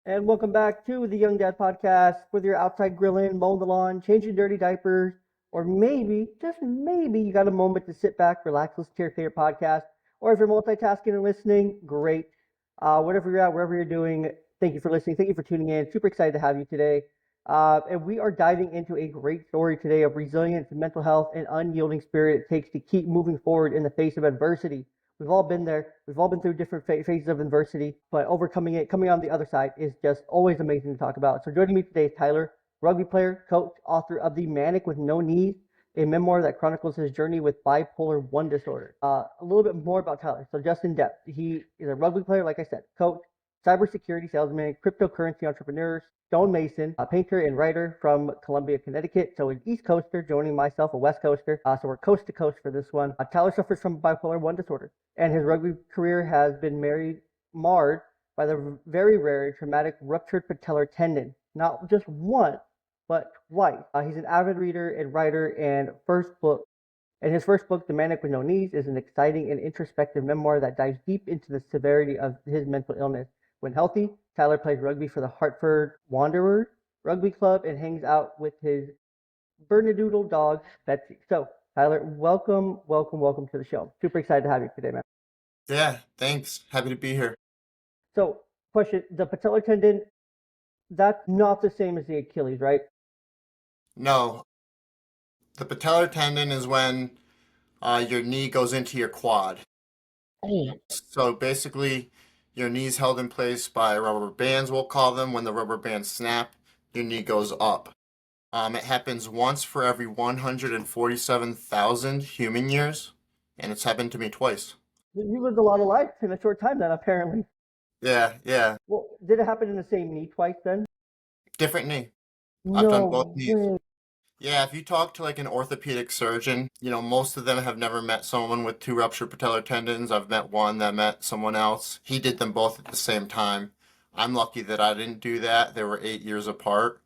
And welcome back to the Young Dad Podcast. Whether you're outside grilling, mowing the lawn, changing dirty diapers, or maybe, just maybe, you got a moment to sit back, relax, listen to your favorite podcast. Or if you're multitasking and listening, great. Whatever you're at, wherever you're doing, thank you for listening. Thank you for tuning in. Super excited to have you today. And we are diving into a great story today of resilience, mental health, and unyielding spirit it takes to keep moving forward in the face of adversity. We've all been there. We've all been through different phases of adversity, but overcoming it, coming on the other side is just always amazing to talk about. So joining me today is Tyler, rugby player, coach, author of the Maniac with No Knees, a memoir that chronicles his journey with bipolar I disorder. A little bit more about Tyler. So just in depth, he is a rugby player, like I said, coach, cybersecurity salesman, cryptocurrency entrepreneur, stonemason, a painter and writer from Columbia, Connecticut. So an East Coaster, joining myself, a West Coaster. So we're coast to coast for this one. Tyler suffers from bipolar I disorder, and his rugby career has been marred by the very rare and traumatic ruptured patellar tendon. Not just once, but twice. He's an avid reader and writer, and his first book, The Maniac with No Knees, is an exciting and introspective memoir that dives deep into the severity of his mental illness. When healthy, Tyler plays rugby for the Hartford Wanderers Rugby Club and hangs out with his Bernedoodle dog, Betsy. So, Tyler, welcome to the show. Super excited to have you today, man. Yeah, thanks. Happy to be here. So, question, the patellar tendon, that's not the same as the Achilles, right? No, the patellar tendon is when your knee goes into your quad. Oh. So basically, your knee's held in place by rubber bands, we'll call them. When the rubber bands snap, your knee goes up. It happens once for every 147,000 human years, and it's happened to me twice. You lived a lot of life in a short time then, apparently. Yeah, yeah. Well, did it happen in the same knee twice then? Different knee. I've done both No knees. way. Yeah, if you talk to like an orthopedic surgeon, most of them have never met someone with two ruptured patellar tendons. I've met one that met someone else. He did them both at the same time. I'm lucky that I didn't do that. They were 8 years apart.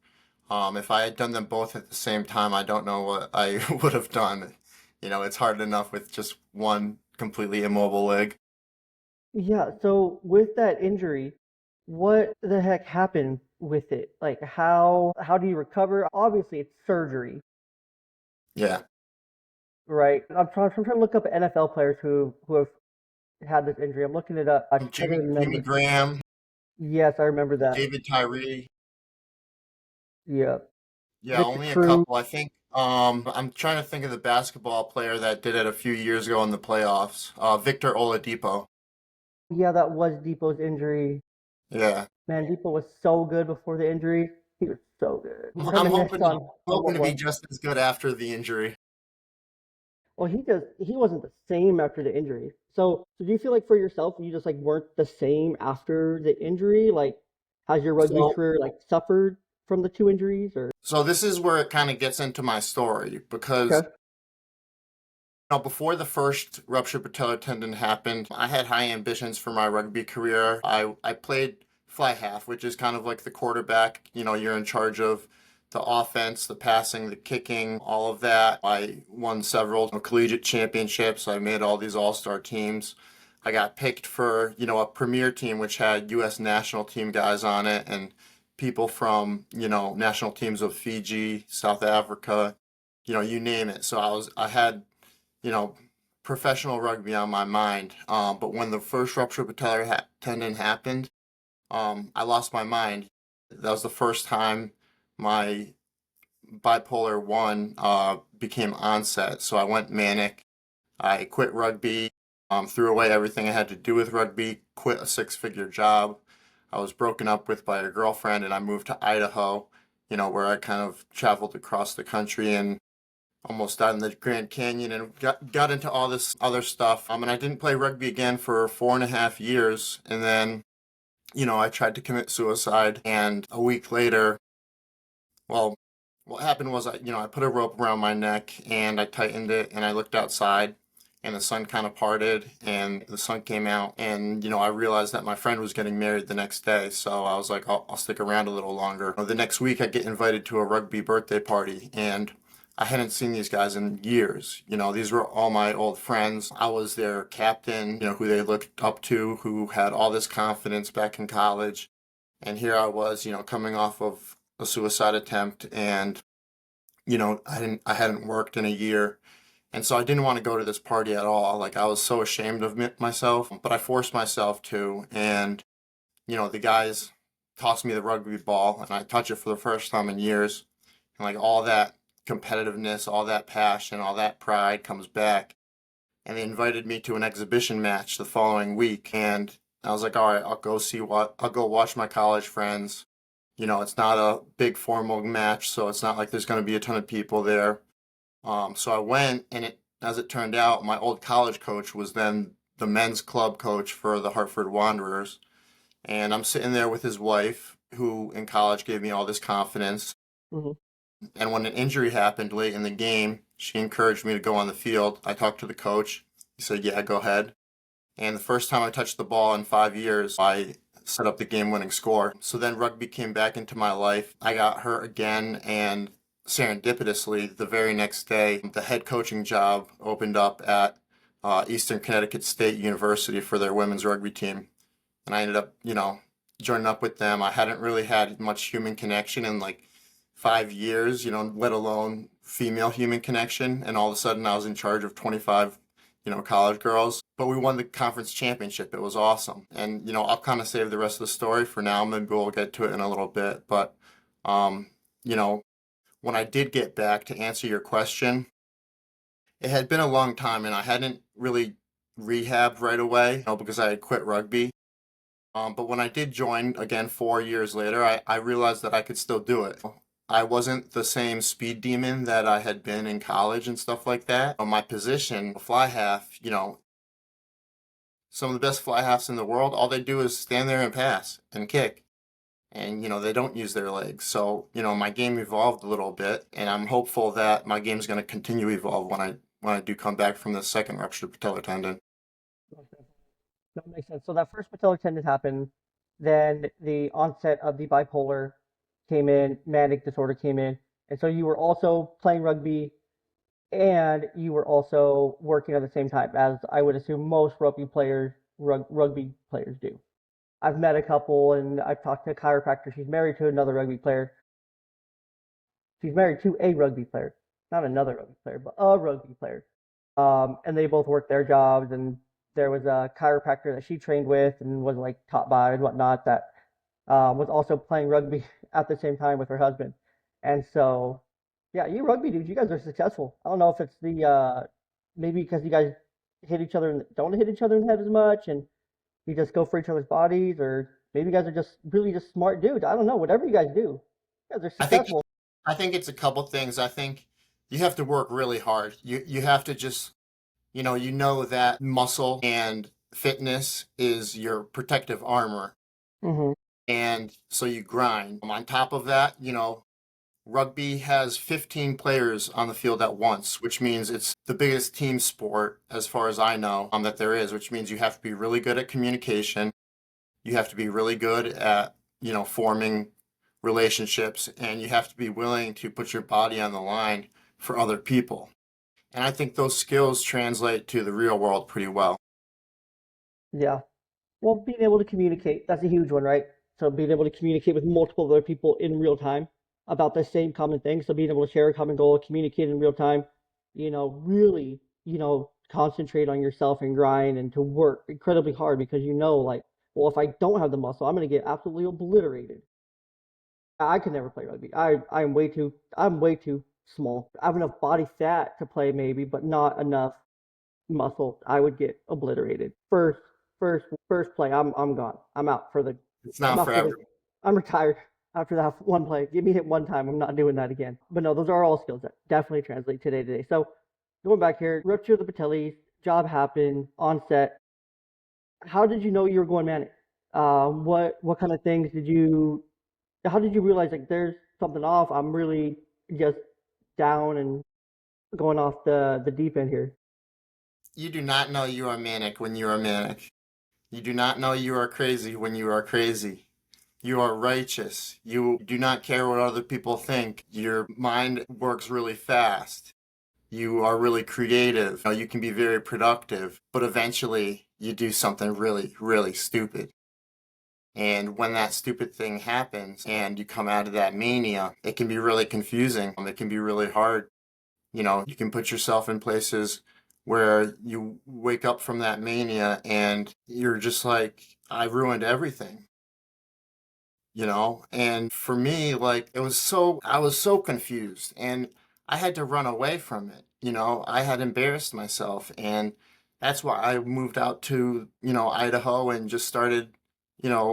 If I had done them both at the same time, I don't know what I would have done. It's hard enough with just one completely immobile leg. Yeah, so with that injury, what the heck happened with it? Like how do you recover? Obviously, it's surgery, Yeah. right? I'm trying to look up NFL players who have had this injury. I'm looking it up. I try to Jimmy remember. Graham, Yes, I remember that. David Tyree. Yeah. Yeah, Victor only a Cruz. couple. I think I'm trying to think of the basketball player that did it a few years ago in the playoffs. Victor Oladipo. Yeah, that was Depot's injury. Yeah. Man, Depot was so good before the injury. He was so good. I'm I'm Reminisced hoping to on hoping what to be was. just as good after the injury. Well, he wasn't the same after the injury. So do you feel like for yourself you just like weren't the same after the injury? Like has your rugby So career like suffered from the two injuries or so this is where it kind of gets into my story because okay. before the first ruptured patellar tendon happened, I had high ambitions for my rugby career. I played fly half, which is kind of like the quarterback. You're in charge of the offense, the passing, the kicking, all of that. I won several collegiate championships. I made all these all-star teams. I got picked for, a premier team which had US national team guys on it and people from, national teams of Fiji, South Africa, you name it. So I had you know, professional rugby on my mind. But when the first rupture patellar tendon happened, I lost my mind. That was the first time my bipolar one became onset. So I went manic. I quit rugby, threw away everything I had to do with rugby, quit a six-figure job. I was broken up with by a girlfriend, and I moved to Idaho, where I kind of traveled across the country and almost died in the Grand Canyon and got into all this other stuff. And I didn't play rugby again for 4.5 years. And then, I tried to commit suicide. And a week later, well, what happened was I put a rope around my neck and I tightened it and I looked outside and the sun kind of parted and the sun came out and I realized that my friend was getting married the next day, so I was like, I'll stick around a little longer. The next week I get invited to a rugby birthday party and I hadn't seen these guys in years. These were all my old friends. I was their captain, who they looked up to, who had all this confidence back in college. And here I was, coming off of a suicide attempt, and I hadn't worked in a year. And so I didn't want to go to this party at all. Like, I was so ashamed of myself, but I forced myself to. And, the guys tossed me the rugby ball, and I touched it for the first time in years. And like all that competitiveness, all that passion, all that pride comes back. And they invited me to an exhibition match the following week. And I was like, all right, I'll go watch my college friends. It's not a big formal match, so it's not like there's going to be a ton of people there. So I went, and as it turned out, my old college coach was then the men's club coach for the Hartford Wanderers. And I'm sitting there with his wife, who in college gave me all this confidence. Hmm. And when an injury happened late in the game, she encouraged me to go on the field. I talked to the coach. He said, yeah, go ahead. And the first time I touched the ball in 5 years, I set up the game-winning score. So then rugby came back into my life. I got hurt again, and serendipitously, the very next day, the head coaching job opened up at Eastern Connecticut State University for their women's rugby team. And I ended up, joining up with them. I hadn't really had much human connection in like 5 years, let alone female human connection. And all of a sudden I was in charge of 25, college girls. But we won the conference championship. It was awesome. And, I'll kind of save the rest of the story for now. Maybe we'll get to it in a little bit. But, you know, when I did get back to answer your question, it had been a long time and I hadn't really rehabbed right away, because I had quit rugby. But when I did join again 4 years later, I realized that I could still do it. I wasn't the same speed demon that I had been in college and stuff like that. My position, fly half, some of the best fly halves in the world, all they do is stand there and pass and kick. And, they don't use their legs. So, my game evolved a little bit, and I'm hopeful that my game's going to continue to evolve when I do come back from the second ruptured patellar tendon. Okay. That makes sense. So that first patellar tendon happened, then the onset of the bipolar came in, manic disorder came in, and so you were also playing rugby and you were also working at the same time, as I would assume most rugby players do. I've met a couple and I've talked to a chiropractor. She's married to another rugby player. She's married to a rugby player, not another rugby player, but a rugby player. And they both worked their jobs. And there was a chiropractor that she trained with and was like taught by and whatnot that was also playing rugby at the same time with her husband. And so, yeah, you rugby dudes, you guys are successful. I don't know if it's the maybe because you guys hit each other and don't hit each other in the head as much, and you just go for each other's bodies, or maybe you guys are just really just smart dudes. I don't know. Whatever you guys do, you guys are I think successful. I think it's a couple things. I think you have to work really hard. You have to just, that muscle and fitness is your protective armor. Hmm. And so you grind. On top of that, rugby has 15 players on the field at once, which means it's the biggest team sport as far as I know, that there is, which means you have to be really good at communication. You have to be really good at, forming relationships, and you have to be willing to put your body on the line for other people. And I think those skills translate to the real world pretty well. Yeah. Well, being able to communicate, that's a huge one, right? So being able to communicate with multiple other people in real time about the same common thing. So being able to share a common goal, communicate in real time, really, concentrate on yourself and grind and to work incredibly hard because like, well, if I don't have the muscle, I'm going to get absolutely obliterated. I could never play rugby. I'm way too small. I have enough body fat to play maybe, but not enough muscle. I would get obliterated. First play, I'm gone. It's I'm not for out for the, everyone. I'm retired after that one play. Give me hit one time. I'm not doing that again. But no, those are all skills that definitely translate today. So going back here, rupture of the patellis, job happened, onset. How did you know you were going manic? What kind of things how did you realize like there's something off? I'm really just down and going off the deep end here. You do not know you are manic when you are manic. You do not know you are crazy when you are crazy. You are righteous. You do not care what other people think. Your mind works really fast. You are really creative. You can be very productive, but eventually you do something really, really stupid. And when that stupid thing happens and you come out of that mania, it can be really confusing. It can be really hard. You can put yourself in places where you wake up from that mania and you're just like, I ruined everything. And for me, like, I was so confused and I had to run away from it. I had embarrassed myself, and that's why I moved out to, Idaho, and just started,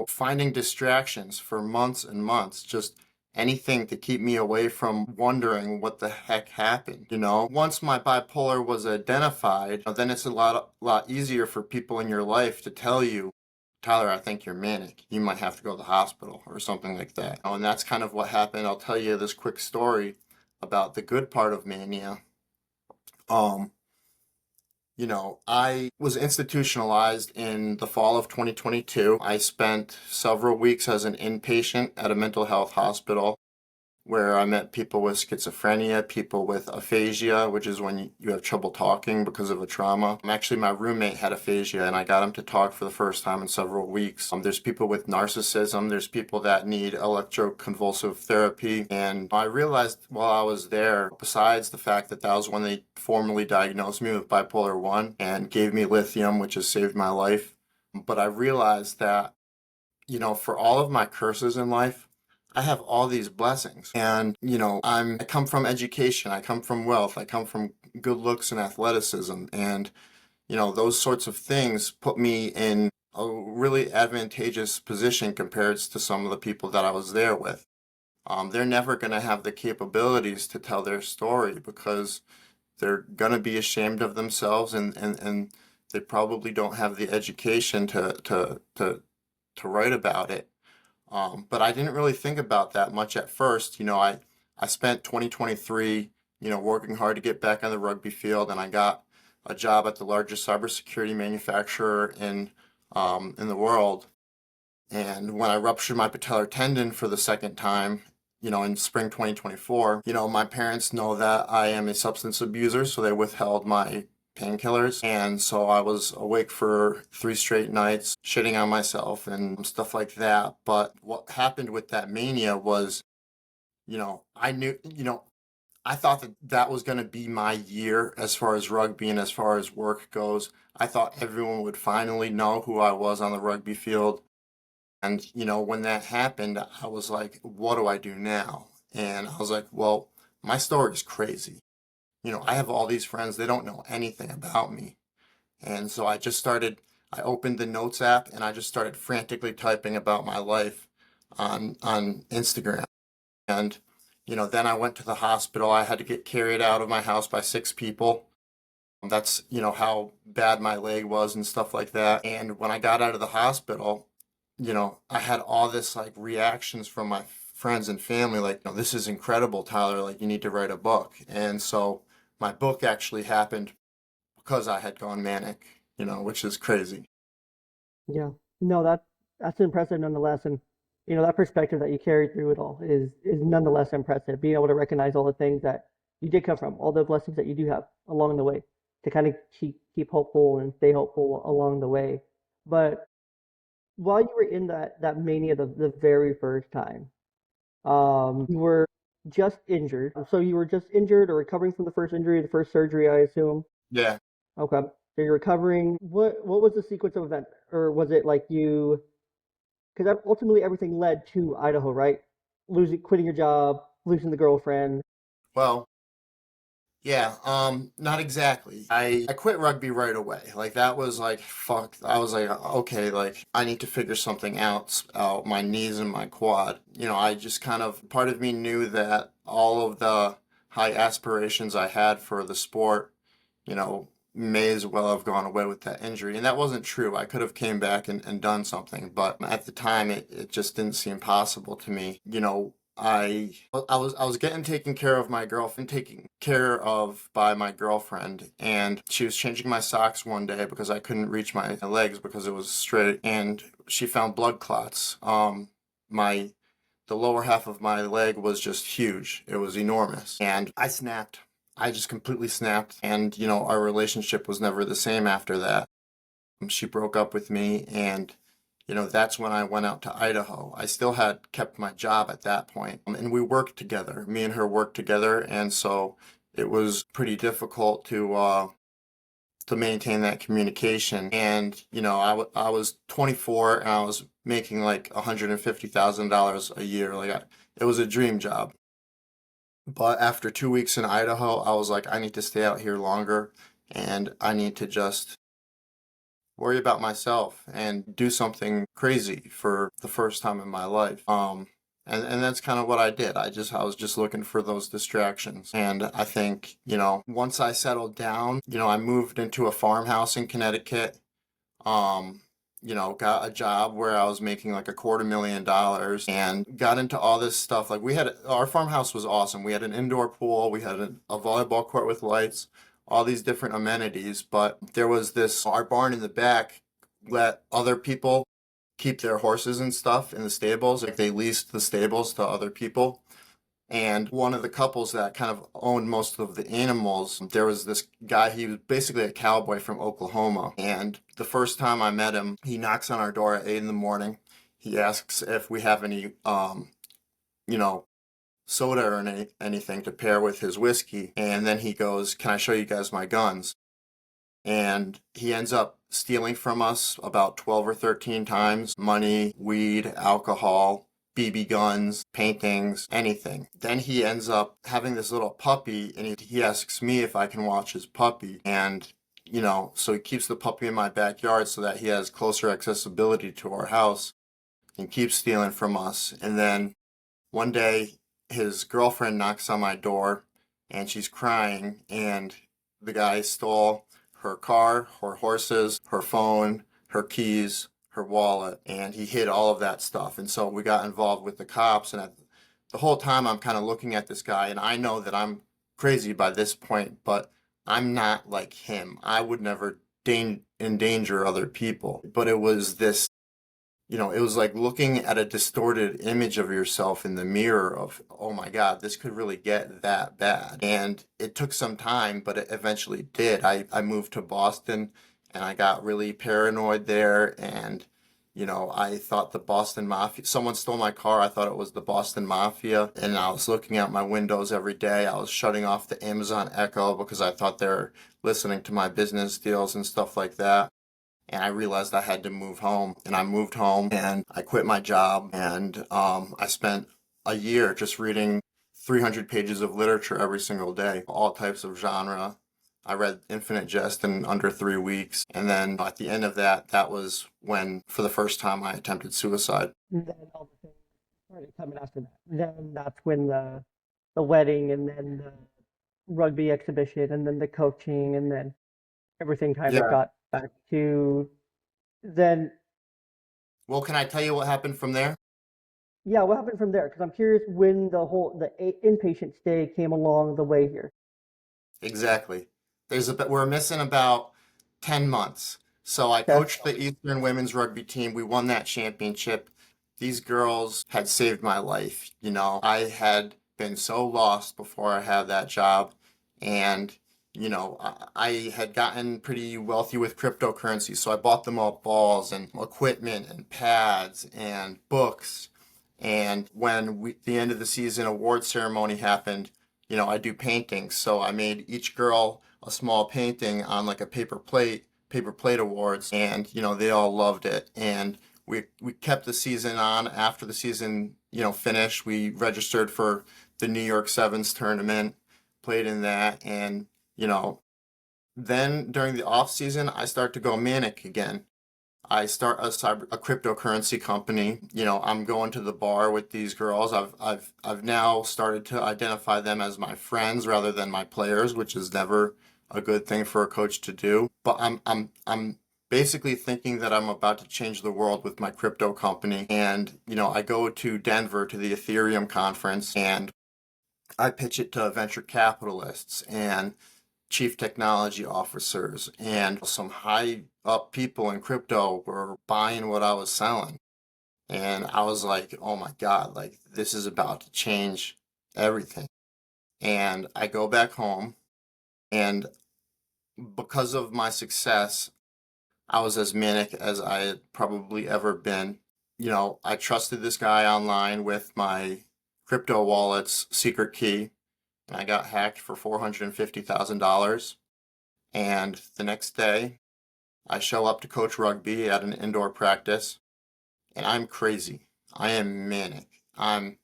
finding distractions for months and months, just anything to keep me away from wondering what the heck happened. Once my bipolar was identified, then it's a lot easier for people in your life to tell you, Tyler, I think you're manic. You might have to go to the hospital or something like that. And that's kind of what happened. I'll tell you this quick story about the good part of mania. Um, I was institutionalized in the fall of 2022. I spent several weeks as an inpatient at a mental health hospital where I met people with schizophrenia, people with aphasia, which is when you have trouble talking because of a trauma. Actually, my roommate had aphasia, and I got him to talk for the first time in several weeks. There's people with narcissism, there's people that need electroconvulsive therapy, and I realized while I was there, besides the fact that that was when they formally diagnosed me with bipolar I and gave me lithium, which has saved my life, but I realized that, for all of my curses in life, I have all these blessings. And, I come from education, I come from wealth, I come from good looks and athleticism. And, those sorts of things put me in a really advantageous position compared to some of the people that I was there with. They're never going to have the capabilities to tell their story because they're going to be ashamed of themselves, and they probably don't have the education to write about it. But I didn't really think about that much at first. I spent 2023, working hard to get back on the rugby field, and I got a job at the largest cybersecurity manufacturer in the world. And when I ruptured my patellar tendon for the second time, in spring 2024, my parents know that I am a substance abuser, so they withheld my painkillers. And so I was awake for 3 straight nights, shitting on myself and stuff like that. But what happened with that mania was, I knew, I thought that that was going to be my year as far as rugby and as far as work goes. I thought everyone would finally know who I was on the rugby field. And, when that happened, I was like, what do I do now? And I was like, well, my story is crazy. I have all these friends, they don't know anything about me. And so I opened the notes app and I just started frantically typing about my life on Instagram. And, then I went to the hospital. I had to get carried out of my house by 6 people. That's, how bad my leg was and stuff like that. And when I got out of the hospital, I had all this like reactions from my friends and family, like, this is incredible, Tyler, like you need to write a book. And so my book actually happened because I had gone manic, which is crazy. Yeah. No, that's impressive nonetheless, and that perspective that you carried through it all is nonetheless impressive. Being able to recognize all the things that you did come from, all the blessings that you do have along the way, to kind of keep hopeful and stay hopeful along the way. But while you were in that mania the very first time, you were just injured. So you were just injured or recovering from the first injury, the first surgery, I assume. Yeah. Okay. So you're recovering. What was the sequence of events, or was it like you? Because ultimately everything led to Idaho, right? Quitting your job, losing the girlfriend. Well, yeah, not exactly. I quit rugby right away. Like that was like fuck. I was like, okay, like I need to figure something out my knees and my quad. I just kind of part of me knew that all of the high aspirations I had for the sport, may as well have gone away with that injury. And that wasn't true. I could have came back and done something, but at the time it just didn't seem possible to me. I was getting taken care of my girlfriend, taken care of by my girlfriend, and she was changing my socks one day because I couldn't reach my legs because it was straight, and she found blood clots. My the lower half of my leg was just huge. It was enormous, and I snapped. I just completely snapped, and our relationship was never the same after that. She broke up with me, and that's when I went out to Idaho. I still had kept my job at that point, and we worked together. Me and her worked together, and so it was pretty difficult to maintain that communication. And I was 24 and I was making like $150,000 a year. It was a dream job. But after 2 weeks in Idaho, I was like, I need to stay out here longer, and I need to just worry about myself and do something crazy for the first time in my life. And that's kind of what I did. I was just looking for those distractions. And I think, once I settled down, I moved into a farmhouse in Connecticut. Um, got a job where I was making like $250,000 and got into all this stuff. Like our farmhouse was awesome. We had an indoor pool, we had a volleyball court with lights, all these different amenities. But there was our barn in the back let other people keep their horses and stuff in the stables. Like they leased the stables to other people. And one of the couples that kind of owned most of the animals, there was this guy, he was basically a cowboy from Oklahoma. And the first time I met him, he knocks on our door at 8 in the morning. He asks if we have any, you know, soda or anything to pair with his whiskey. And then he goes, "Can I show you guys my guns?" And he ends up stealing from us about 12 or 13 times: money, weed, alcohol, BB guns, paintings, anything. Then he ends up having this little puppy, and he asks me if I can watch his puppy. And, so he keeps the puppy in my backyard so that he has closer accessibility to our house, and keeps stealing from us. And then one day, his girlfriend knocks on my door, and she's crying, and the guy stole her car, her horses, her phone, her keys, her wallet, and he hid all of that stuff. And so we got involved with the cops, and the whole time I'm kind of looking at this guy, and I know that I'm crazy by this point, but I'm not like him. I would never endanger other people. But it was it was like looking at a distorted image of yourself in the mirror of, oh my God, this could really get that bad. And it took some time, but it eventually did. I moved to Boston, and I got really paranoid there. And, I thought the Boston Mafia, someone stole my car. I thought it was the Boston Mafia. And I was looking out my windows every day. I was shutting off the Amazon Echo because I thought they were listening to my business deals and stuff like that. And I realized I had to move home. And I moved home, and I quit my job, and I spent a year just reading 300 pages of literature every single day, all types of genre. I read Infinite Jest in under 3 weeks. And then at the end of that, that was when, for the first time, I attempted suicide. And then all the things started coming after that. Then that's when the wedding, and then the rugby exhibition, and then the coaching, and then everything kind of Yeah. got back to then. Well, can I tell you what happened from there? Yeah, what happened from there? Because I'm curious when the inpatient stay came along the way here. Exactly. We're missing about 10 months. So I Okay. coached the Eastern women's rugby team. We won that championship. These girls had saved my life. I had been so lost before I had that job. And, I had gotten pretty wealthy with cryptocurrency. So I bought them all balls and equipment and pads and books. And when the end of the season award ceremony happened, I do paintings. So I made each girl a small painting on like a paper plate awards, and they all loved it. And we kept the season on. After the season, finished, we registered for the New York Sevens tournament, played in that, and then during the off season, I start to go manic again. I start a cryptocurrency company. I'm going to the bar with these girls. I've now started to identify them as my friends rather than my players, which is never a good thing for a coach to do. But I'm basically thinking that I'm about to change the world with my crypto company. And, I go to Denver to the Ethereum conference, and I pitch it to venture capitalists and chief technology officers, and some high up people in crypto were buying what I was selling. And I was like, oh my God, like this is about to change everything. And I go back home, and because of my success, I was as manic as I had probably ever been. I trusted this guy online with my crypto wallet's secret key, and I got hacked for $450,000. And the next day, I show up to coach rugby at an indoor practice, and I'm crazy. I am manic. I'm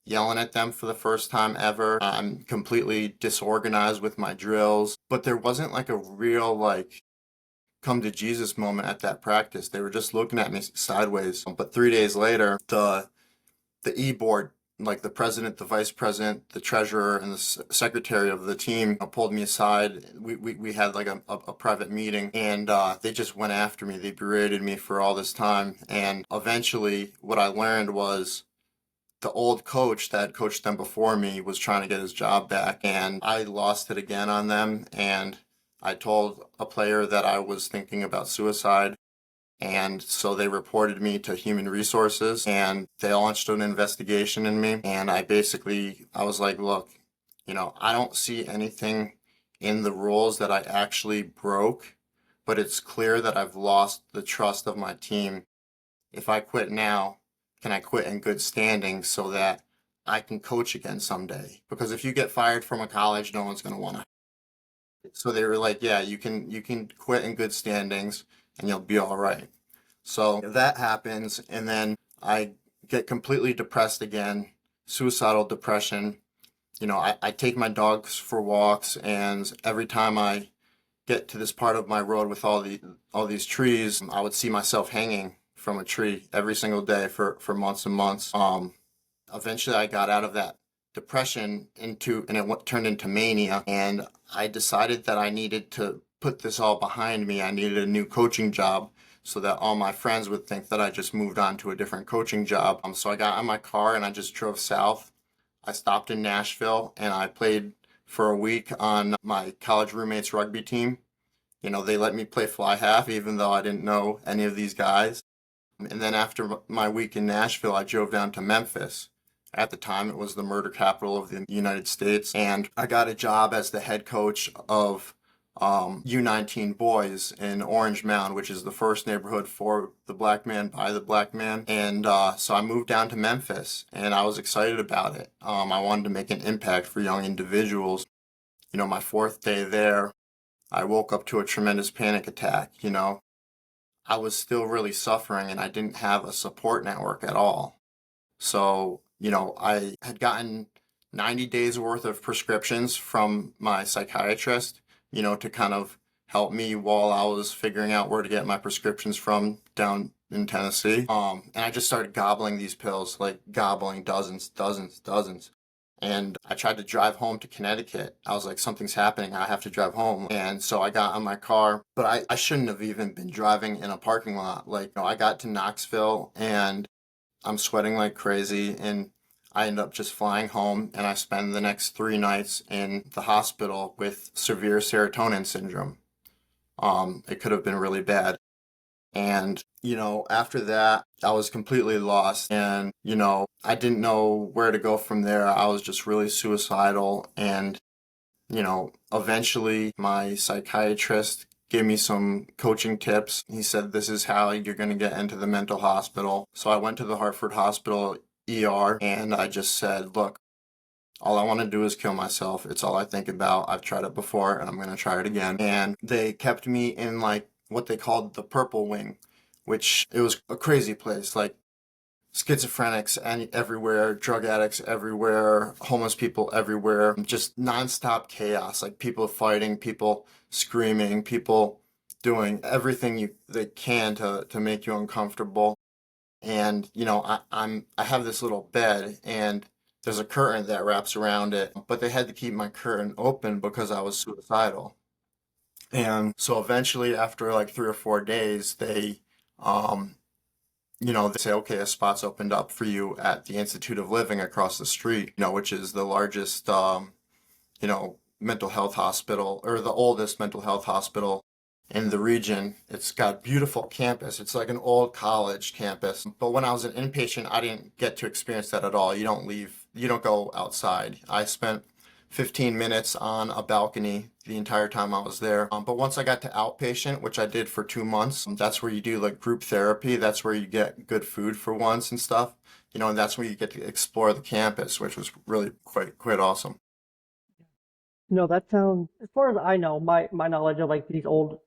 yelling at them for the first time ever. I'm completely disorganized with my drills, but there wasn't like a real come to Jesus moment at that practice. They were just looking at me sideways. But 3 days later, the e-board, like the president, the vice president, the treasurer, and the secretary of the team pulled me aside. We had like a private meeting, and they just went after me. They berated me for all this time. And eventually what I learned was the old coach that coached them before me was trying to get his job back, and I lost it again on them. And I told a player that I was thinking about suicide, and so they reported me to human resources, and they launched an investigation in me. And I was like, look, I don't see anything in the rules that I actually broke, but it's clear that I've lost the trust of my team. If I quit now, can I quit in good standing so that I can coach again someday? Because if you get fired from a college, no one's going to want to. So they were like, yeah, you can quit in good standings and you'll be all right. So that happens, and then I get completely depressed again, suicidal depression. I take my dogs for walks, and every time I get to this part of my road with all these trees, I would see myself hanging from a tree every single day for months and months. Eventually I got out of that depression and it turned into mania, and I decided that I needed to put this all behind me. I needed a new coaching job so that all my friends would think that I just moved on to a different coaching job. So I got in my car and I just drove south. I stopped in Nashville and I played for a week on my college roommate's rugby team. They let me play fly half even though I didn't know any of these guys. And then after my week in Nashville, I drove down to Memphis. At the time, it was the murder capital of the United States. And I got a job as the head coach of U19 boys in Orange Mound, which is the first neighborhood for the black man by the black man. And so I moved down to Memphis, and I was excited about it. I wanted to make an impact for young individuals. My fourth day there, I woke up to a tremendous panic attack. I was still really suffering, and I didn't have a support network at all. So, I had gotten 90 days worth of prescriptions from my psychiatrist, to kind of help me while I was figuring out where to get my prescriptions from down in Tennessee. And I just started gobbling these pills, like gobbling dozens, dozens, dozens. And I tried to drive home to Connecticut. I was like, something's happening. I have to drive home. And so I got in my car, but I shouldn't have even been driving in a parking lot. I got to Knoxville and I'm sweating like crazy. And I end up just flying home, and I spend the next 3 nights in the hospital with severe serotonin syndrome. It could have been really bad. And, after that, I was completely lost, and, I didn't know where to go from there. I was just really suicidal. And, eventually my psychiatrist gave me some coaching tips. He said, this is how you're going to get into the mental hospital. So I went to the Hartford Hospital ER, and I just said, look, all I want to do is kill myself. It's all I think about. I've tried it before and I'm going to try it again. And they kept me in what they called the purple wing, which it was a crazy place, like schizophrenics and everywhere, drug addicts everywhere, homeless people everywhere, just nonstop chaos, like people fighting, people screaming, people doing everything they can to make you uncomfortable. And I have this little bed, and there's a curtain that wraps around it, but they had to keep my curtain open because I was suicidal. And so eventually, after like 3 or 4 days, they say, okay, a spot's opened up for you at the Institute of Living across the street, which is the largest, mental health hospital, or the oldest mental health hospital in the region. It's got a beautiful campus. It's like an old college campus. But when I was an inpatient, I didn't get to experience that at all. You don't go outside. I spent 15 minutes on a balcony the entire time I was there. But once I got to outpatient, which I did for 2 months, that's where you do like group therapy. That's where you get good food for once and stuff, and that's where you get to explore the campus, which was really quite awesome. No, that sounds, as far as I know, my knowledge of like these old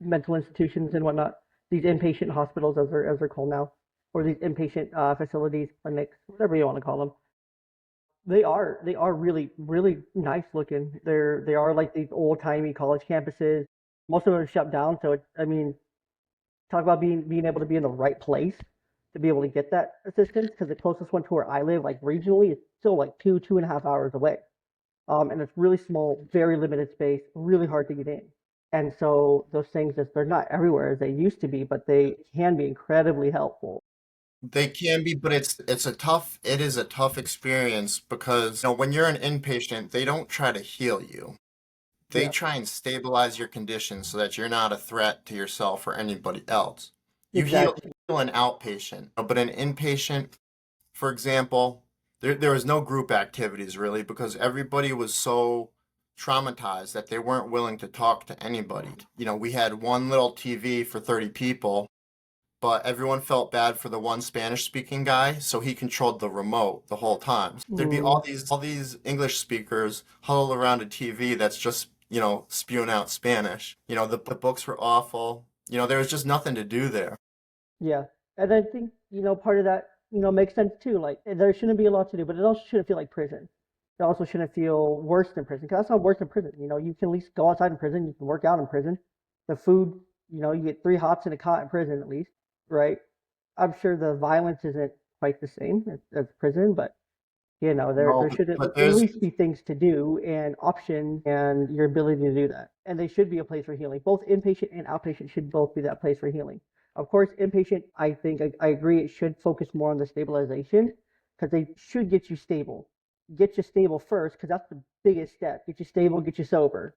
mental institutions and whatnot, these inpatient hospitals as they're called now, or these inpatient facilities, clinics, whatever you want to call them, they are really nice looking. They are like these old timey college campuses. Most of them are shut down, so I mean, talk about being able to be in the right place to be able to get that assistance. Because the closest one to where I live, like regionally, it's still like 2.5 hours away. And it's really small, very limited space, really hard to get in. And so those things just they're not everywhere as they used to be, but they can be incredibly helpful. They can be, but it is a tough experience because when you're an inpatient, they don't try to heal you. They Yeah, try and stabilize your condition so that you're not a threat to yourself or anybody else. You exactly. heal an outpatient, but an inpatient, for example, there was no group activities really because everybody was so traumatized that they weren't willing to talk to anybody. We had one little TV for 30 people, but everyone felt bad for the one Spanish speaking guy, so he controlled the remote the whole time. There'd be Mm, all these English speakers huddled around a TV that's just, spewing out Spanish. The books were awful. There was just nothing to do there. yeah, and I think part of that makes sense too. Like there shouldn't be a lot to do, but it also shouldn't feel like prison. It also shouldn't feel worse than prison because that's not worse than prison. You can at least go outside in prison. You can work out in prison. The food, you get three hots and a cot in prison at least, right? I'm sure the violence isn't quite the same as prison, but No, there should but at there's least be things to do and options and your ability to do that. And they should be a place for healing. Both inpatient and outpatient should both be that place for healing. Of course, inpatient, I think I agree, it should focus more on the stabilization because they should get you stable. Get you stable first because that's the biggest step. Get you stable, get you sober,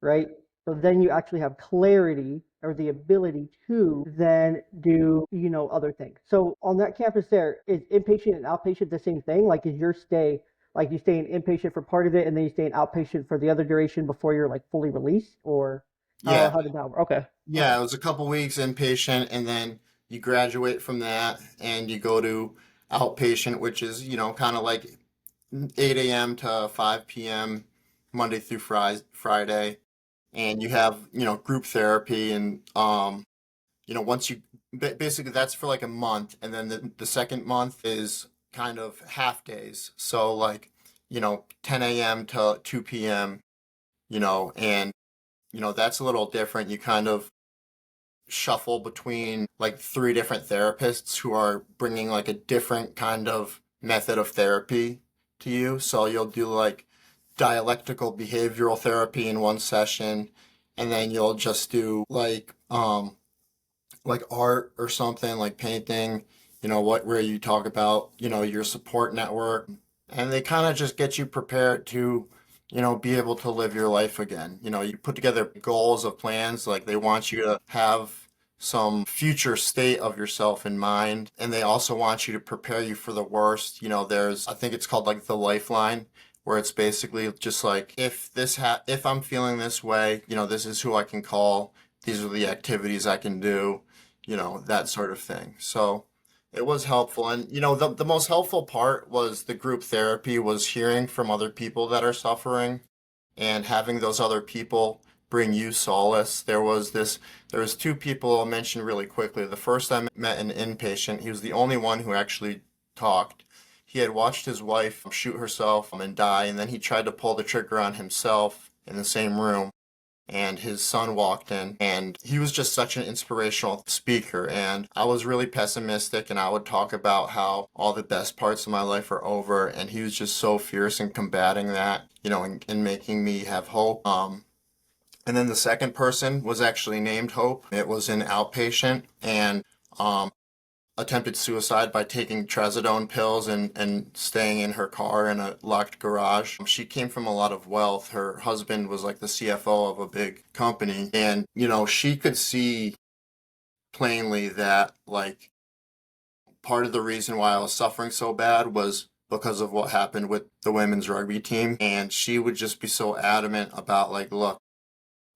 right? So then you actually have clarity or the ability to then do, other things. So on that campus there, is inpatient and outpatient the same thing? Like is your stay, like you stay in inpatient for part of it and then you stay in outpatient for the other duration before you're like fully released? Or how, yeah, how did that work? Okay. Okay. yeah, it was a couple weeks inpatient, and then you graduate from that and you go to outpatient, which is, kind of like 8 a.m. to 5 p.m. Monday through Friday. And you have, group therapy and, once you basically that's for like a month. And then the second month is kind of half days. So like, 10 a.m. to 2 p.m., and, that's a little different. You kind of shuffle between like three different therapists who are bringing like a different kind of method of therapy to you. So you'll do like dialectical behavioral therapy in one session, and then you'll just do like art or something like painting, where you talk about, your support network, and they kind of just get you prepared to, be able to live your life again. You put together goals of plans, like they want you to have some future state of yourself in mind, and they also want you to prepare you for the worst. There's, I think it's called like the lifeline, where it's basically just like if I'm feeling this way, this is who I can call, these are the activities I can do, that sort of thing. So it was helpful. And, the most helpful part was the group therapy was hearing from other people that are suffering and having those other people bring you solace. There was two people I'll mention really quickly. The first I met an inpatient. He was the only one who actually talked. He had watched his wife shoot herself and die, and then he tried to pull the trigger on himself in the same room, and his son walked in, and he was just such an inspirational speaker. And I was really pessimistic, and I would talk about how all the best parts of my life are over, and he was just so fierce in combating that, and making me have hope. And then the second person was actually named Hope. It was an outpatient, and um attempted suicide by taking trazodone pills and staying in her car in a locked garage. She came from a lot of wealth. Her husband was like the CFO of a big company. And, she could see plainly that like part of the reason why I was suffering so bad was because of what happened with the women's rugby team. And she would just be so adamant about like, look,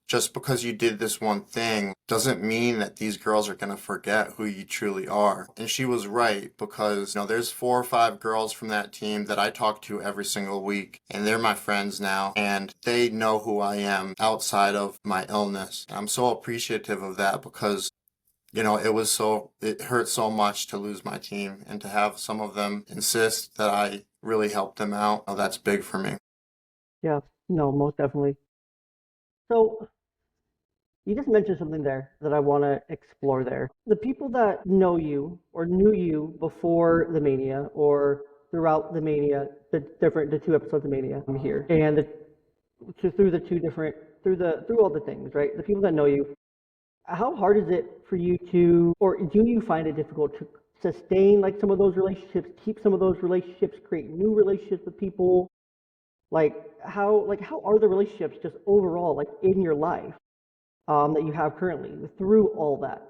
just because you did this one thing doesn't mean that these girls are going to forget who you truly are. And she was right because, there's 4 or 5 girls from that team that I talk to every single week, and they're my friends now, and they know who I am outside of my illness. I'm so appreciative of that because it hurt so much to lose my team, and to have some of them insist that I really helped them out. Oh, that's big for me. Yeah, no, most definitely. So you just mentioned something there that I want to explore there. The people that know you or knew you before the Mania or throughout the Mania, the 2 episodes of Mania here, and through the 2 different through all the things, right? The people that know you, how hard is it for you to, or do you find it difficult to sustain like some of those relationships, keep some of those relationships, create new relationships with people? How are the relationships just overall like in your life that you have currently through all that?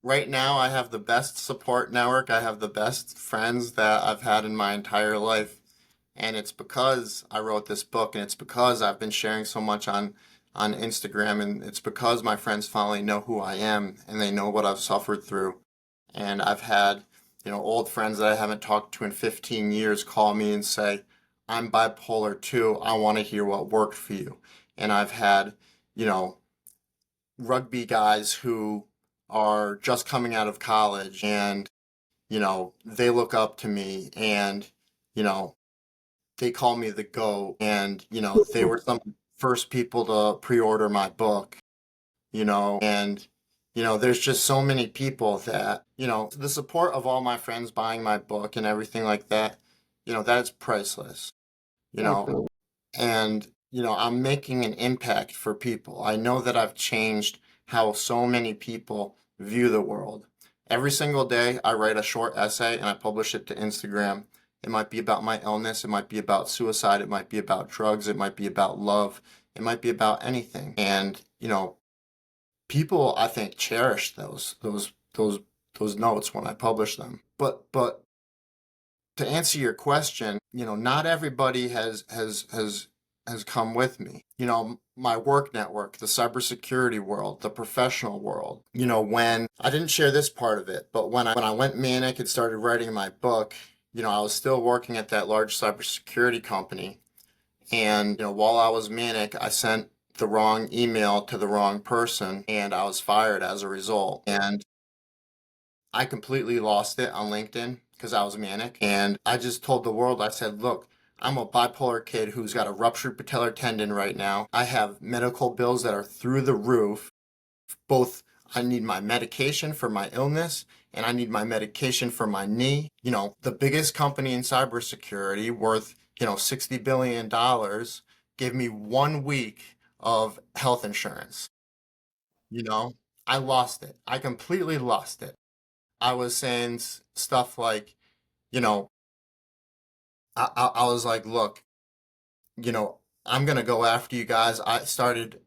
Right now, I have the best support network. I have the best friends that I've had in my entire life. And it's because I wrote this book, and it's because I've been sharing so much on Instagram, and it's because my friends finally know who I am and they know what I've suffered through. And I've had, old friends that I haven't talked to in 15 years call me and say, I'm bipolar too. I want to hear what worked for you. And I've had, you know, rugby guys who are just coming out of college, and they look up to me, and you know they call me the GOAT, and they were some first people to pre-order my book, and there's just so many people that the support of all my friends buying my book and everything like that, that's priceless. you know Absolutely. and I'm making an impact for people. I know that I've changed how so many people view the world. Every single day I write a short essay and I publish it to Instagram. It might be about my illness, it might be about suicide, it might be about drugs, it might be about love, it might be about anything. And people, I think, cherish those notes when I publish them. But to answer your question, not everybody has come with me. My work network, the cybersecurity world, the professional world. When I didn't share this part of it, but when I went manic and started writing my book, I was still working at that large cybersecurity company. And while I was manic, I sent the wrong email to the wrong person, and I was fired as a result. And I completely lost it on LinkedIn because I was manic. And I just told the world, I said, look, I'm a bipolar kid who's got a ruptured patellar tendon right now. I have medical bills that are through the roof. Both I need my medication for my illness and I need my medication for my knee. The biggest company in cybersecurity worth, $60 billion gave me 1 week of health insurance. You know, I lost it. I completely lost it. I was saying stuff like, you know, I was like, look, you know, I'm gonna go after you guys. I started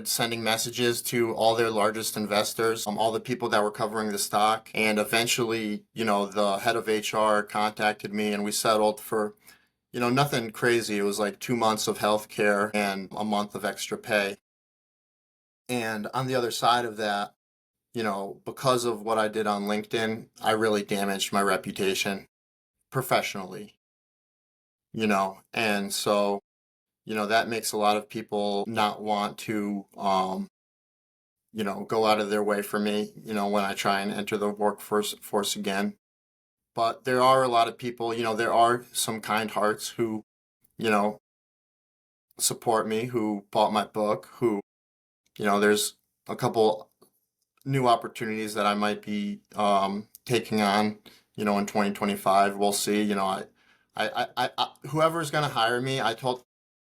sending messages to all their largest investors, all the people that were covering the stock, and eventually, the head of HR contacted me, and we settled for, nothing crazy. It was like 2 months of health care and a month of extra pay. And on the other side of that, because of what I did on LinkedIn, I really damaged my reputation professionally, and so, that makes a lot of people not want to, go out of their way for me, when I try and enter the workforce again. But there are a lot of people, there are some kind hearts who, you know, support me, who bought my book, who, there's a couple new opportunities that I might be taking on, in 2025. We'll see. Whoever's going to hire me, I told,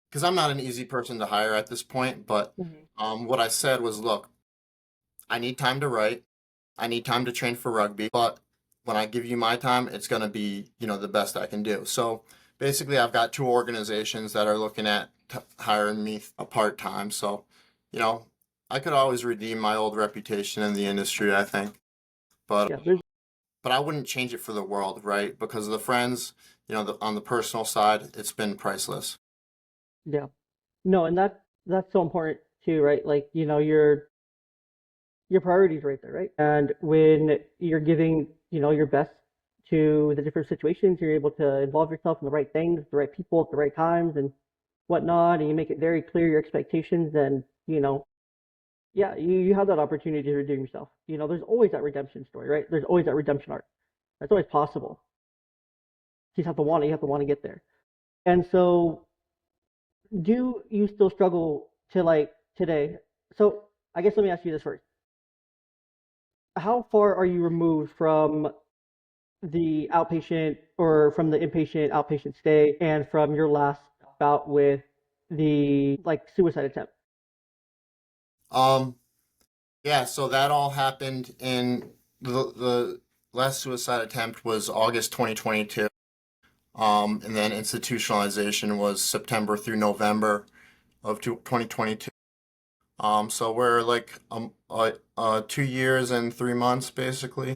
because I'm not an easy person to hire at this point, but Mhm. what I said was, look, I need time to write, I need time to train for rugby, but when I give you my time, it's going to be, the best I can do. So basically, I've got 2 organizations that are looking at hiring me a part time. So, you know, I could always redeem my old reputation in the industry, I think. But Yeah, there's but I wouldn't change it for the world, right? Because of the friends, on the personal side, it's been priceless. Yeah. No, and that's so important too, right? Like, your priorities right there, right? And when you're giving, your best to the different situations, you're able to involve yourself in the right things, the right people at the right times and whatnot, and you make it very clear your expectations, and yeah, you have that opportunity to redeem yourself. There's always that redemption story, right? There's always that redemption arc. That's always possible. You have to want to get there. And so, do you still struggle to like today? So, I guess let me ask you this first. How far are you removed from the outpatient or from the inpatient outpatient stay and from your last bout with the like suicide attempt? Um, yeah, so that all happened in the last suicide attempt was August 2022. And then institutionalization was September through November of 2022. So we're like 2 years and 3 months basically.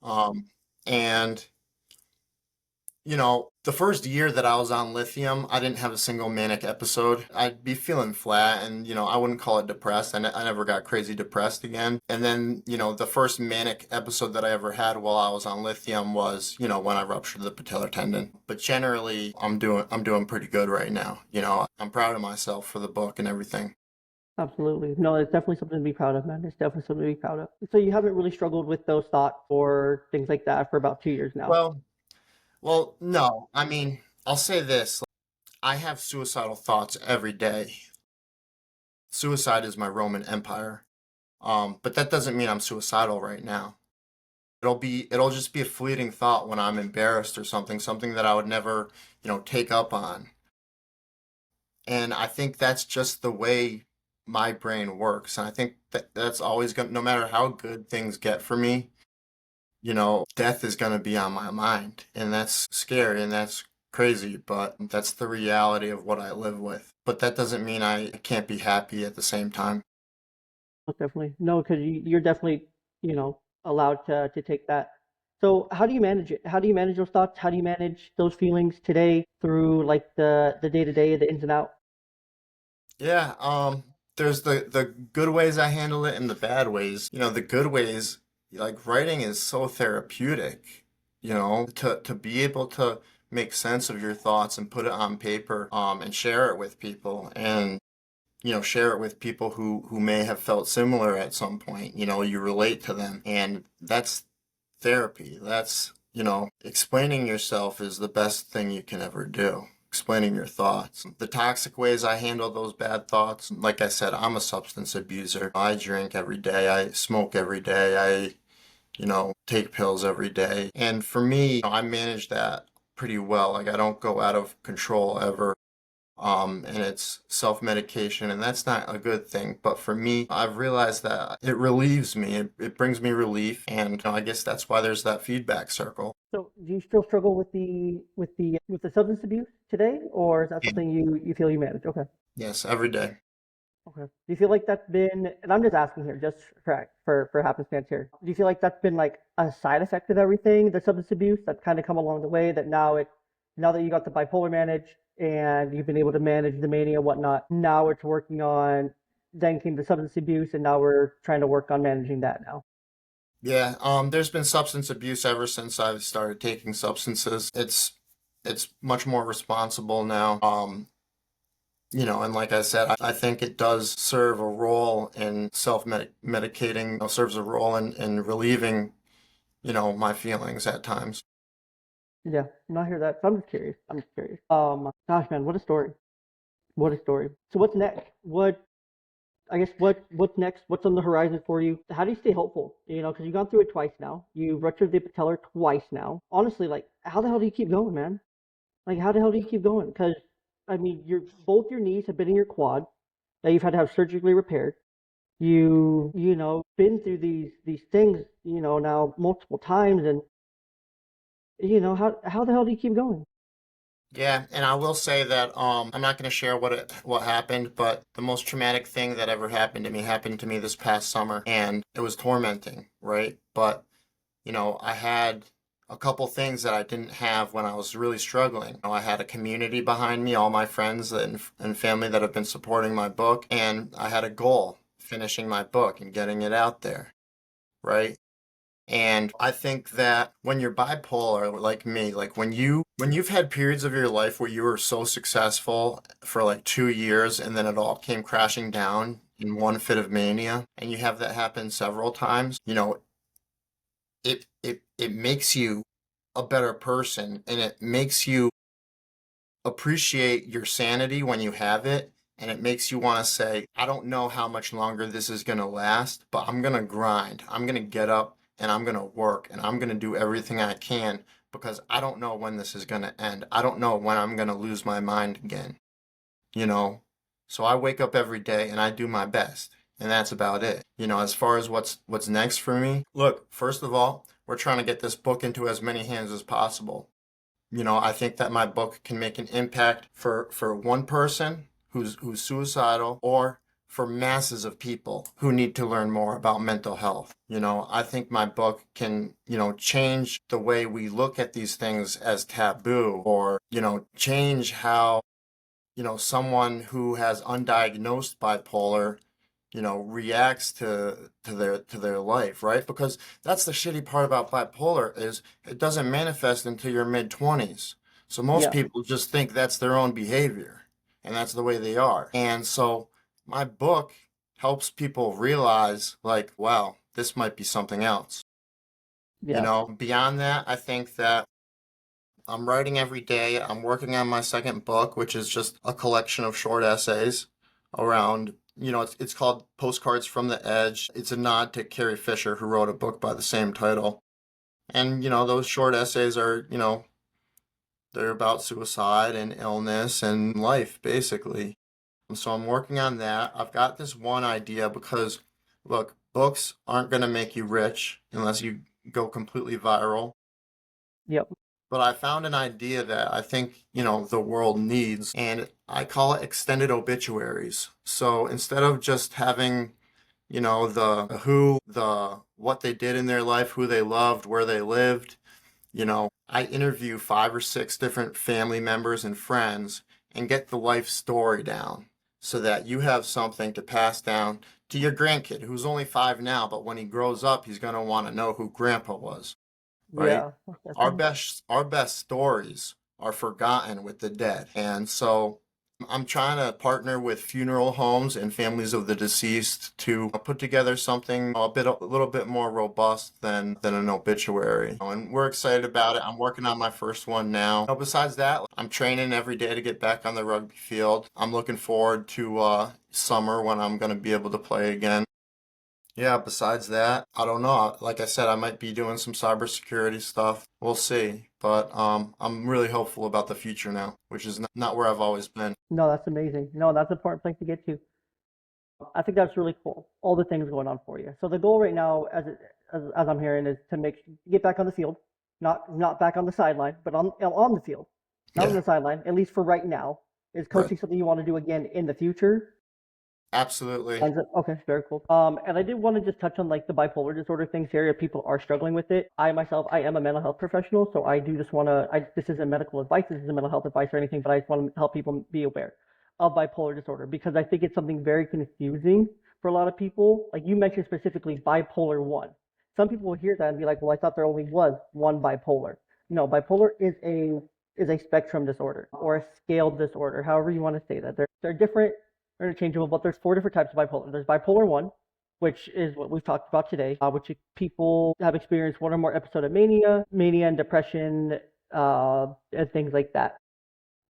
Um, and the first year that I was on lithium, I didn't have a single manic episode. I'd be feeling flat and, I wouldn't call it depressed. I never got crazy depressed again. And then, the first manic episode that I ever had while I was on lithium was, when I ruptured the patellar tendon. But generally, I'm doing pretty good right now. I'm proud of myself for the book and everything. Absolutely. No, it's definitely something to be proud of, man. It's definitely something to be proud of. So you haven't really struggled with those thoughts or things like that for about 2 years now. Well, well, no. I mean, I'll say this. I have suicidal thoughts every day. Suicide is my Roman Empire. But that doesn't mean I'm suicidal right now. It'll just be a fleeting thought when I'm embarrassed or something that I would never, take up on. And I think that's just the way my brain works. And I think that's always going to, no matter how good things get for me, death is going to be on my mind. And that's scary and that's crazy, but that's the reality of what I live with. But that doesn't mean I can't be happy at the same time. Most definitely. No, because you're definitely, allowed to take that. So how do you manage it? How do you manage those thoughts? How do you manage those feelings today through like the day to day, the ins and out? Yeah, there's the good ways I handle it and the bad ways. The good ways, like writing is so therapeutic, to be able to make sense of your thoughts and put it on paper, and share it with people and, share it with people who may have felt similar at some point. You relate to them and that's therapy. That's, explaining yourself is the best thing you can ever do. Explaining your thoughts. The toxic ways I handle those bad thoughts, like I said, I'm a substance abuser. I drink every day. I smoke every day. Take pills every day. And for me, I manage that pretty well. Like I don't go out of control ever. And it's self-medication, and that's not a good thing. But for me, I've realized that it relieves me. It brings me relief, and I guess that's why there's that feedback circle. So do you still struggle with the substance abuse today, or is that Yeah. something you feel you manage? Okay. Yes, every day. Okay. Do you feel like that's been, and I'm just asking here, just for happenstance here. Do you feel like that's been like a side effect of everything, the substance abuse that's kind of come along the way that now that you got the bipolar managed and you've been able to manage the mania and whatnot, now it's working on then came the substance abuse and now we're trying to work on managing that now. Yeah, there's been substance abuse ever since I've started taking substances. It's much more responsible now. And like I said, I think it does serve a role in self-medicating, serves a role in relieving, my feelings at times. Yeah, not hear that. So I'm just curious. I'm just curious. Gosh, man, what a story. What a story. So what's next? I guess what's next? What's on the horizon for you? How do you stay hopeful? Because you've gone through it twice now. You've ruptured the patellar twice now. Honestly, like, how the hell do you keep going, man? Like, how the hell do you keep going? Because I mean, both your knees have been in your quad that you've had to have surgically repaired. Been through these things, now multiple times, and how the hell do you keep going? Yeah, and I will say that I'm not going to share what happened, but the most traumatic thing that ever happened to me this past summer, and it was tormenting, right? But I had a couple things that I didn't have when I was really struggling. I had a community behind me, all my friends and family that have been supporting my book, and I had a goal, finishing my book and getting it out there, right? And I think that when you're bipolar like me, like when you've had periods of your life where you were so successful for like 2 years and then it all came crashing down in one fit of mania, and you have that happen several times, it makes you a better person, and it makes you appreciate your sanity when you have it, and it makes you want to say, I don't know how much longer this is going to last, but I'm going to grind. I'm going to get up and I'm going to work and I'm going to do everything I can because I don't know when this is going to end. I don't know when I'm going to lose my mind again, you know? So I wake up every day and I do my best. And that's about it. As far as what's next for me, look, first of all, we're trying to get this book into as many hands as possible. I think that my book can make an impact for one person who's suicidal, or for masses of people who need to learn more about mental health. I think my book can, change the way we look at these things as taboo, or, change how, someone who has undiagnosed bipolar reacts to their life, right? Because that's the shitty part about bipolar, is it doesn't manifest until your mid-20s. So most Yeah, people just think that's their own behavior and that's the way they are. And so my book helps people realize, like, wow, this might be something else. yeah, Beyond that, I think that I'm writing every day. I'm working on my second book, which is just a collection of short essays around, it's called Postcards from the Edge. It's a nod to Carrie Fisher, who wrote a book by the same title. And, those short essays are, they're about suicide and illness and life, basically. And so I'm working on that. I've got this one idea because, look, books aren't going to make you rich unless you go completely viral. yep, But I found an idea that I think, the world needs, and I call it extended obituaries. So instead of just having, the who, the what they did in their life, who they loved, where they lived, I interview 5 or 6 different family members and friends and get the life story down so that you have something to pass down to your grandkid, who's only 5 now, but when he grows up, he's going to want to know who grandpa was, right? yeah. Our best stories are forgotten with the dead. And so I'm trying to partner with funeral homes and families of the deceased to put together something a little bit more robust than an obituary. And we're excited about it. I'm working on my first one now. Besides that, I'm training every day to get back on the rugby field. I'm looking forward to summer when I'm going to be able to play again. Yeah, besides that, I don't know. Like I said, I might be doing some cybersecurity stuff. We'll see. But I'm really hopeful about the future now, which is not where I've always been. No, that's amazing. No, that's an important place to get to. I think that's really cool. All the things going on for you. So the goal right now, as I'm hearing, is to get back on the field, not back on the sideline, but on the field, not on Yeah, the sideline. At least for right now, is right. coaching something you want to do again in the future? Absolutely. Okay, very cool. And I did want to just touch on like the bipolar disorder things here. If people are struggling with it, I myself, I am a mental health professional, so I do just want to. This isn't medical advice, this isn't mental health advice or anything, but I just want to help people be aware of bipolar disorder because I think it's something very confusing for a lot of people. Like you mentioned specifically bipolar one. Some people will hear that and be like, "Well, I thought there only was one bipolar." No, bipolar is a spectrum disorder or a scale disorder, however you want to say that. They're different, interchangeable, but there's 4 different types of bipolar. There's bipolar 1, which is what we've talked about today, which people have experienced one or more episode of mania and depression, and things like that.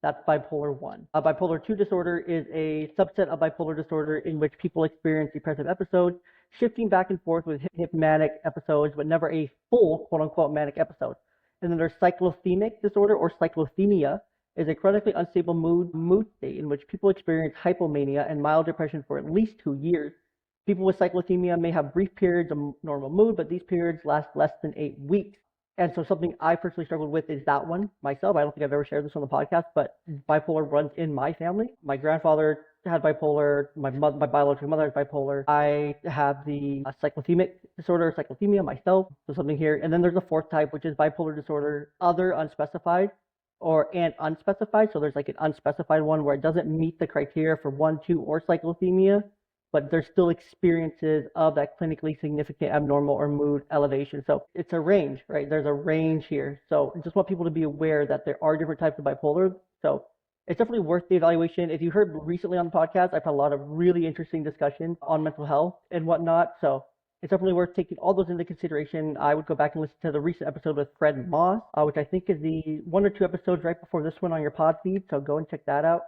That's bipolar 1. Bipolar 2 disorder is a subset of bipolar disorder in which people experience depressive episodes, shifting back and forth with manic episodes, but never a full quote unquote manic episode. And then there's cyclothemic disorder or cyclothemia, is a chronically unstable mood state in which people experience hypomania and mild depression for at least 2 years. People with cyclothemia may have brief periods of normal mood, but these periods last less than 8 weeks. And so something I personally struggled with is that one myself. I don't think I've ever shared this on the podcast, but bipolar runs in my family. My grandfather had bipolar. My biological mother has bipolar. I have the cyclothemic disorder, cyclothemia myself. So something here. And then there's a fourth type, which is bipolar disorder, other unspecified and unspecified. So there's like an unspecified one where it doesn't meet the criteria for 1, 2, or cyclothemia, but there's still experiences of that clinically significant abnormal or mood elevation. So it's a range, right? There's a range here. So I just want people to be aware that there are different types of bipolar. So it's definitely worth the evaluation. If you heard recently on the podcast, I've had a lot of really interesting discussions on mental health and whatnot. So it's definitely worth taking all those into consideration. I would go back and listen to the recent episode with Fred Moss, which I think is the 1 or 2 episodes right before this one on your pod feed. So go and check that out.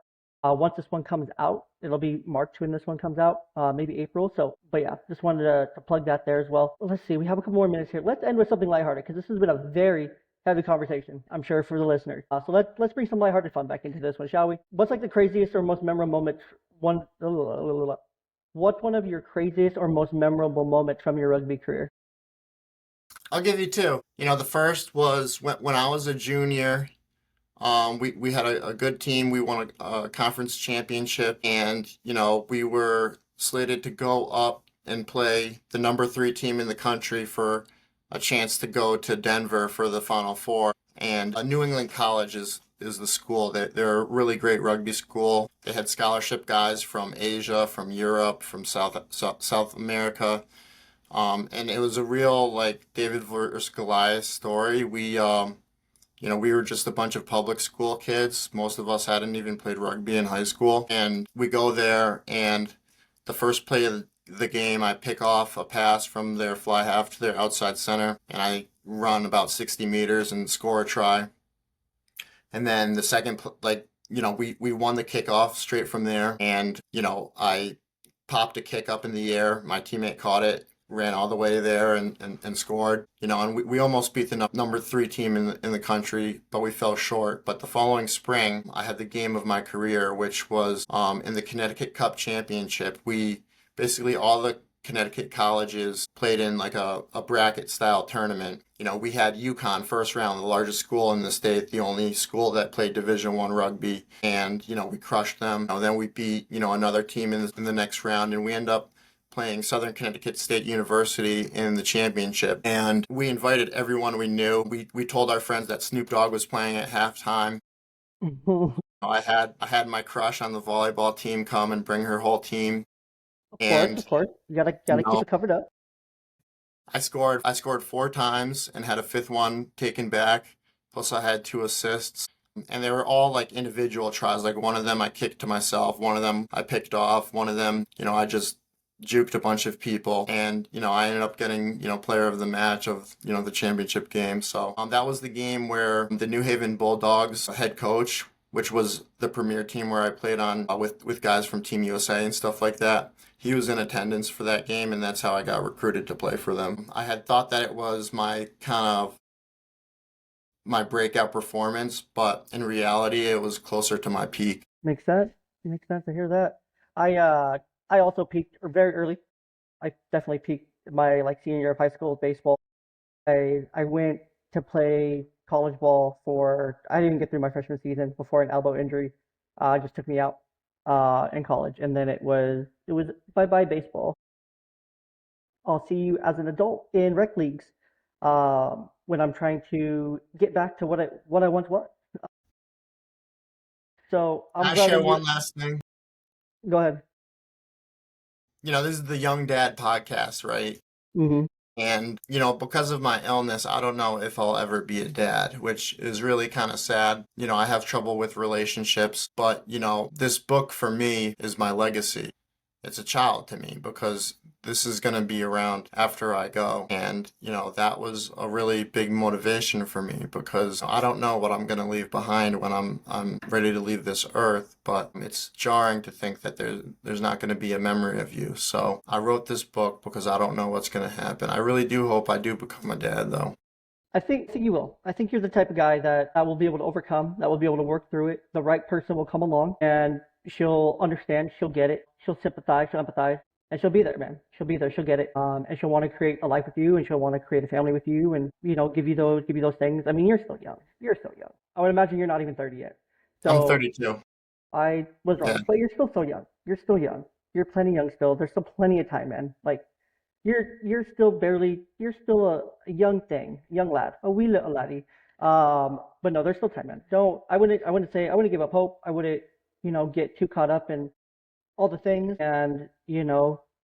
Once this one comes out, it'll be March when this one comes out, maybe April. So, but yeah, just wanted to plug that there as well. Let's see, we have a couple more minutes here. Let's end with something lighthearted because this has been a very heavy conversation, I'm sure, for the listeners. So let's bring some lighthearted fun back into this one, shall we? What's like the craziest or most memorable moment? What's one of your craziest or most memorable moments from your rugby career? I'll give you two. The first was when I was a junior. We had a good team. We won a conference championship, and we were slated to go up and play the number 3 team in the country for a chance to go to Denver for the Final Four. And New England College is the school. They're a really great rugby school. They had scholarship guys from Asia, from Europe, from South America. And it was a real like David versus Goliath story. We were just a bunch of public school kids. Most of us hadn't even played rugby in high school. And we go there, and the first play of the game, I pick off a pass from their fly half to their outside center, and I run about 60 meters and score a try. And then the second, we won the kickoff straight from there. And, I popped a kick up in the air. My teammate caught it, ran all the way there and scored, and we almost beat the number 3 team in the country, but we fell short. But the following spring, I had the game of my career, which was in the Connecticut Cup Championship. We basically, all the Connecticut colleges played in like a bracket style tournament. We had UConn first round, the largest school in the state, the only school that played Division I rugby, and we crushed them. Then we beat another team in the next round, and we end up playing Southern Connecticut State University in the championship. And we invited everyone we knew. We told our friends that Snoop Dogg was playing at halftime. I had my crush on the volleyball team come and bring her whole team. Of course. You gotta keep it covered up. I scored 4 times and had a 5th one taken back. Plus I had 2 assists. And they were all like individual tries. Like one of them I kicked to myself. One of them I picked off. One of them, I just juked a bunch of people, and I ended up getting player of the match of the championship game. So that was the game where the New Haven Bulldogs head coach, which was the premier team where I played on with guys from Team USA and stuff like that, he was in attendance for that game, and that's how I got recruited to play for them. I had thought that it was my breakout performance, but in reality it was closer to my peak. Makes sense to hear that. I also peaked very early. I definitely peaked my senior year of high school baseball. I went to play college ball I didn't even get through my freshman season before an elbow injury just took me out in college, and then it was bye-bye baseball. I'll see you as an adult in rec leagues when I'm trying to get back to what I once was. So I'm I glad share that one last thing. Go ahead. This is the Young Dad podcast, right? Mm-hmm. And, because of my illness, I don't know if I'll ever be a dad, which is really kind of sad. I have trouble with relationships, but, this book for me is my legacy. It's a child to me because this is going to be around after I go. And, that was a really big motivation for me because I don't know what I'm going to leave behind when I'm ready to leave this earth, but it's jarring to think that there's not going to be a memory of you. So I wrote this book because I don't know what's going to happen. I really do hope I do become a dad, though. I think you will. I think you're the type of guy that will be able to overcome, that will be able to work through it. The right person will come along and she'll understand, she'll get it, she'll sympathize, she'll empathize, and she'll be there, man. She'll be there, she'll get it. And she'll want to create a life with you, and she'll want to create a family with you, and give you those things. I mean, you're still young. I would imagine you're not even 30 yet. So I'm 32. I was Yeah. wrong, but you're still so young. You're still young. You're plenty young still. There's still plenty of time, man. Like you're still a young thing, young lad, a wee little laddie. But no, there's still time, man. Don't I wouldn't say I wouldn't give up hope. I wouldn't, get too caught up in all the things and,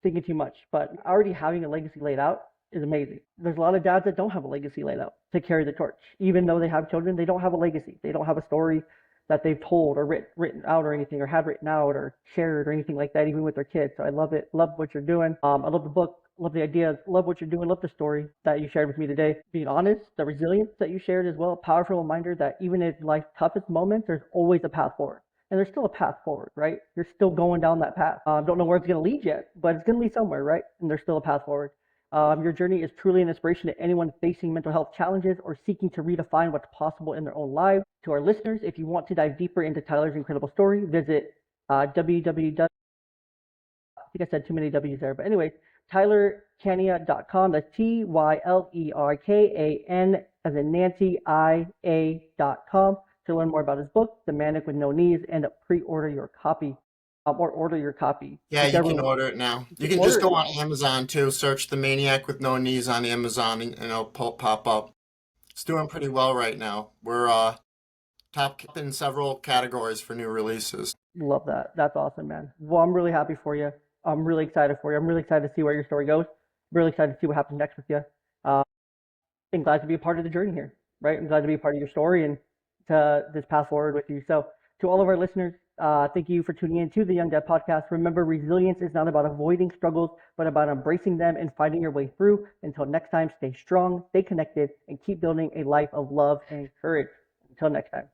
thinking too much. But already having a legacy laid out is amazing. There's a lot of dads that don't have a legacy laid out to carry the torch. Even though they have children, they don't have a legacy. They don't have a story that they've told or written out or anything, or had written out or shared or anything like that, even with their kids. So I love it. Love what you're doing. I love the book. Love the ideas. Love what you're doing. Love the story that you shared with me today. Being honest, the resilience that you shared as well. A powerful reminder that even in life's toughest moments, there's always a path forward. And there's still a path forward, right? You're still going down that path. Don't know where it's going to lead yet, but it's going to lead somewhere, right? And there's still a path forward. Your journey is truly an inspiration to anyone facing mental health challenges or seeking to redefine what's possible in their own lives. To our listeners, if you want to dive deeper into Tyler's incredible story, visit www. I think I said too many W's there, but anyway, tylerkania.com. That's TYLERKAN as in Nancy IA.com to learn more about his book, The Maniac with No Knees, and pre-order your copy. Or order your copy. Yeah, you can order it now. You can Order just it go on now. Amazon too. Search the Maniac with No Knees on Amazon, and it'll pop up. It's doing pretty well right now. We're top in several categories for new releases. Love that. That's awesome, man. Well, I'm really happy for you. I'm really excited for you. I'm really excited to see where your story goes. Really excited to see what happens next with you. Uh, and glad to be a part of the journey here, right? I'm glad to be a part of your story and to this path forward with you. So, to all of our listeners, thank you for tuning in to the Young Dad Podcast. Remember, resilience is not about avoiding struggles, but about embracing them and finding your way through. Until next time, stay strong, stay connected, and keep building a life of love and courage. Until next time.